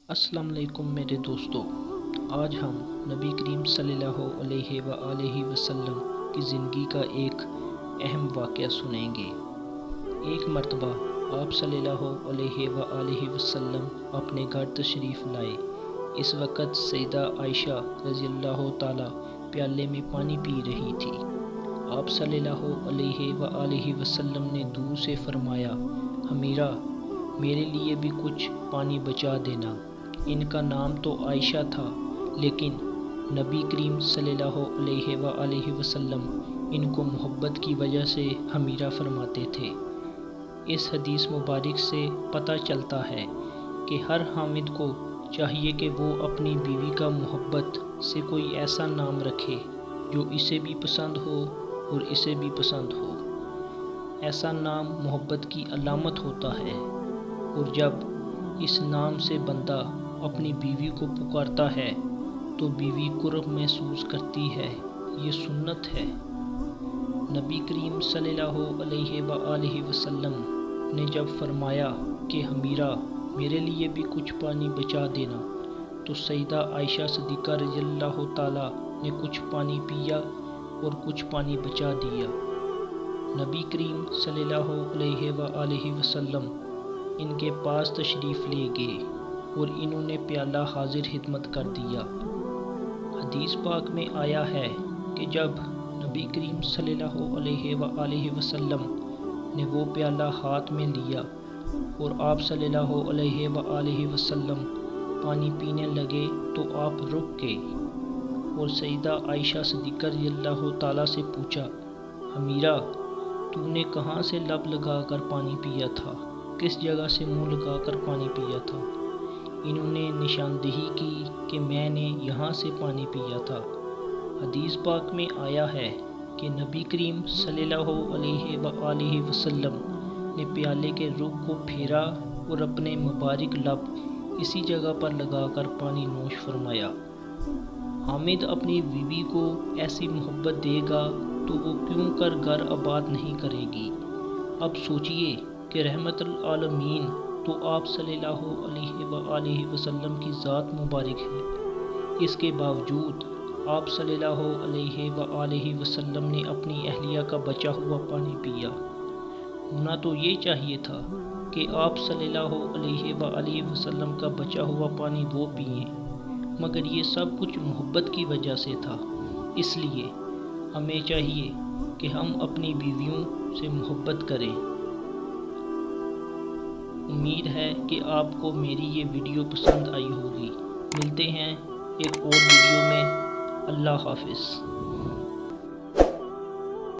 السلام علیکم میرے دوستو، آج ہم نبی کریم صلی اللہ علیہ وآلہ وسلم کی زندگی کا ایک اہم واقعہ سنیں گے۔ ایک مرتبہ آپ صلی اللہ علیہ وآلہ وسلم اپنے گھر تشریف لائے۔ اس وقت سیدہ عائشہ رضی اللہ تعالی پیالے میں پانی پی رہی تھی۔ آپ صلی اللہ علیہ وآلہ وسلم نے دور سے فرمایا، حمیرہ میرے لیے بھی کچھ پانی بچا دینا۔ ان کا نام تو عائشہ تھا، لیکن نبی کریم صلی اللہ علیہ وآلہ وسلم ان کو محبت کی وجہ سے حمیرہ فرماتے تھے۔ اس حدیث مبارک سے پتہ چلتا ہے کہ ہر حامد کو چاہیے کہ وہ اپنی بیوی کا محبت سے کوئی ایسا نام رکھے جو اسے بھی پسند ہو اور اسے بھی پسند ہو۔ ایسا نام محبت کی علامت ہوتا ہے، اور جب اس نام سے بندہ اپنی بیوی کو پکارتا ہے تو بیوی قرب محسوس کرتی ہے۔ یہ سنت ہے۔ نبی کریم صلی اللہ علیہ وآلہ وسلم نے جب فرمایا کہ حمیرہ میرے لیے بھی کچھ پانی بچا دینا، تو سیدہ عائشہ صدیقہ رضی اللہ تعالی نے کچھ پانی پیا اور کچھ پانی بچا دیا۔ نبی کریم صلی اللہ علیہ وآلہ وسلم ان کے پاس تشریف لے گئے اور انہوں نے پیالہ حاضر خدمت کر دیا۔ حدیث پاک میں آیا ہے کہ جب نبی کریم صلی اللہ علیہ وآلہ وسلم نے وہ پیالہ ہاتھ میں لیا اور آپ صلی اللہ علیہ وآلہ وسلم پانی پینے لگے تو آپ رک گئے اور سیدہ عائشہ صدیقہ رضی اللہ تعالیٰ سے پوچھا، حمیرہ تو نے کہاں سے لب لگا کر پانی پیا تھا؟ کس جگہ سے منہ لگا کر پانی پیا تھا؟ انہوں نے نشاندہی کی کہ میں نے یہاں سے پانی پیا تھا۔ حدیث پاک میں آیا ہے کہ نبی کریم صلی اللہ علیہ وآلہ وسلم نے پیالے کے رخ کو پھیرا اور اپنے مبارک لب اسی جگہ پر لگا کر پانی نوش فرمایا۔ حامد اپنی بیوی کو ایسی محبت دے گا تو وہ کیوں کر گھر آباد نہیں کرے گی؟ اب سوچئے کہ رحمت العالمین تو آپ صلی اللہ علیہ وآلہ وسلم کی ذات مبارک ہے، اس کے باوجود آپ صلی اللہ علیہ وآلہ وسلم نے اپنی اہلیہ کا بچا ہوا پانی پیا۔ ہونا تو یہ چاہیے تھا کہ آپ صلی اللہ علیہ وآلہ وسلم کا بچا ہوا پانی وہ پئیں، مگر یہ سب کچھ محبت کی وجہ سے تھا۔ اس لیے ہمیں چاہیے کہ ہم اپنی بیویوں سے محبت کریں۔ امید ہے کہ آپ کو میری یہ ویڈیو پسند آئی ہوگی۔ ملتے ہیں ایک اور ویڈیو میں۔ اللہ حافظ۔